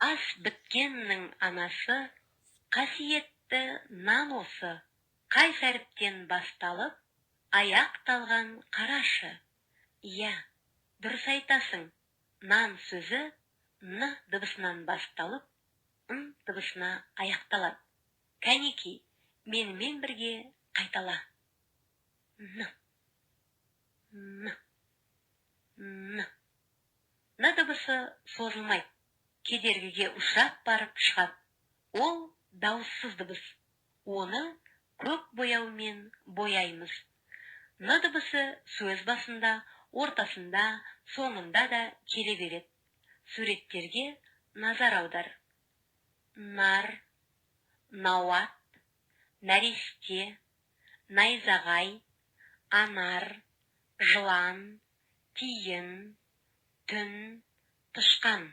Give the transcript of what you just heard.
Ас біткеннің анасы, қасиетті нан осы, қай сәріптен басталып, аяқталған қарашы. Иә, дұрыс айтасың, нан сөзі н дыбысынан басталып, н дыбысына аяқталады. Кәнеки, менімен бірге қайтала. Н, н, н. Н дыбысы созылмайды, кедергіге ұшырап барып шығады. Ол дауыссыз дыбыс. Оны көк бояумен бояймыз. Н дыбысы сөз басында, ортасында, соңында да келе береді. Суреттерге назар аудар. Нар, науат, нәресте, найзағай, анар, жылан, тиін, түн, тышқан.